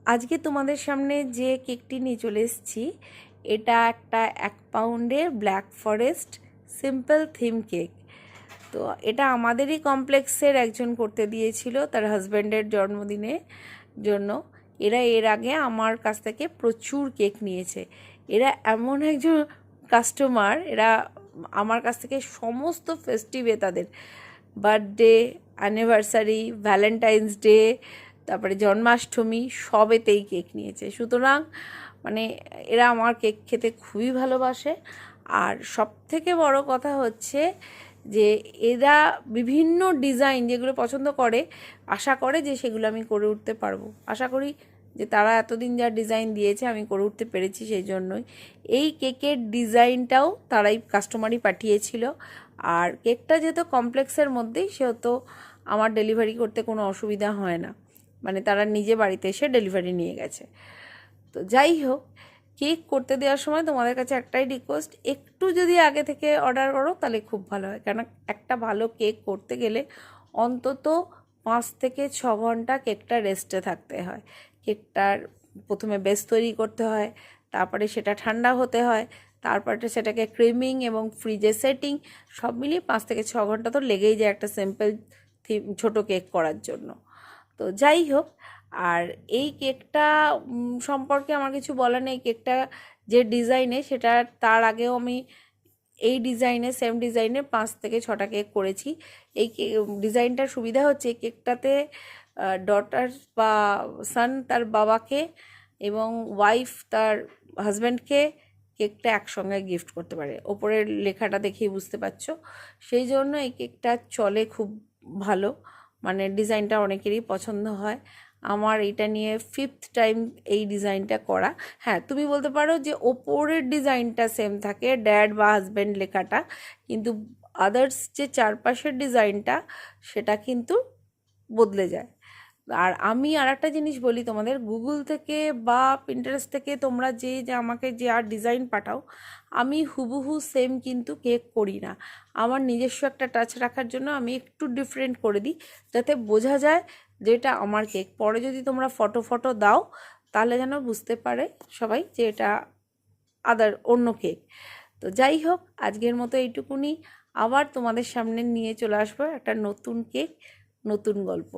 আজকে তোমাদের সামনে যে কেকটি নিয়ে চলে এসেছি এটা একটা 1 পাউন্ডের black forest simple theme cake. তো এটা আমাদেরই কমপ্লেক্সের একজন করতে দিয়েছিল তার হাজব্যান্ডের জন্মদিনের জন্য। এরা এর আগে আমার কাছ থেকে প্রচুর কেক নিয়েছে। এরা এমন একজন কাস্টমার, এরা আমার কাছ থেকে সমস্ত ফেস্টিভে তাদের বার্থডে, অ্যানিভার্সারি, ভ্যালেন্টাইন্স ডে, তারপরে জন্মাষ্টমী সবেতেই কেক নিয়েছে। সুতরাং মানে এরা আমার কেক খেতে খুবই ভালোবাসে। আর সবথেকে বড় কথা হচ্ছে যে এরা বিভিন্ন ডিজাইন যেগুলো পছন্দ করে, আশা করে যে সেগুলো আমি করে উঠতে পারবো। আশা করি যে তারা এতদিন যা ডিজাইন দিয়েছে আমি করে উঠতে পেরেছি, সেই জন্যই। এই কেকের ডিজাইনটাও তারাই কাস্টমারই পাঠিয়েছিল। আর কেকটা যেহেতু কমপ্লেক্সের মধ্যেই, সেহেতু আমার ডেলিভারি করতে কোনো অসুবিধা হয় না, মানে তারা নিজে বাড়িতে এসে ডেলিভারি নিয়ে গেছে। তো যাই হোক, কেক করতে দেওয়ার সময় তোমাদের কাছে একটাই রিকোয়েস্ট, একটু যদি আগে থেকে অর্ডার করো তাহলে খুব ভালো হয়। কেন একটা ভালো কেক করতে গেলে অন্তত 5 থেকে 6 ঘন্টা কেকটা রেস্টে থাকতে হয়। কেকটার প্রথমে বেস তৈরি করতে হয়, তারপরে সেটা ঠান্ডা হতে হয়, তারপরে সেটাকে ক্রিমিং এবং ফ্রিজে সেটিং, সব মিলিয়ে 5 থেকে 6 ঘন্টা তো লেগেই যায় একটা সিম্পল ছোটো কেক করার জন্য। তো যাই হোক, আর এই কেকটা সম্পর্কে আমার কিছু বলার নেই। কেকটা যে ডিজাইনে, সেটা তার আগেও আমি এই ডিজাইনে, সেম ডিজাইনে 5 থেকে 6টা কেক করেছি। এই ডিজাইনটার সুবিধা হচ্ছে কেকটাতে ডটার বা সান তার বাবাকে এবং ওয়াইফ তার হাজব্যান্ডকে কেকটা একসঙ্গে গিফট করতে পারে। ওপরের লেখাটা দেখেই বুঝতে পারছো। সেই জন্য এই কেকটা চলে খুব ভালো, মানে ডিজাইনটা অনেকেরই পছন্দ হয়। আমার এটা নিয়ে 5th টাইম এই ডিজাইনটা করা। হ্যাঁ, তুমি বলতে পারো যে ওপরের ডিজাইনটা সেম থাকে, ড্যাড বা হাজব্যান্ড লেখাটা, কিন্তু আদার্স যে চারপাশের ডিজাইনটা সেটা কিন্তু বদলে যায়। আর আমি আর একটা জিনিস বলি তোমাদের, গুগল থেকে বা পিন্টারেস্ট থেকে তোমরা যে আমাকে যে আর ডিজাইন পাঠাও, আমি হুবহু সেম কিন্তু কেক করি না। আমার নিজস্ব একটা টাচ রাখার জন্য আমি একটু ডিফারেন্ট করে দিই, যাতে বোঝা যায় যে এটা আমার কেক। পরে যদি তোমরা ফটো দাও তাহলে যেন বুঝতে পারে সবাই যে এটা অন্য কেক। তো যাই হোক, আজকের মতো এইটুকুনি। আবার তোমাদের সামনে নিয়ে চলে আসবো একটা নতুন কেক, নতুন গল্প।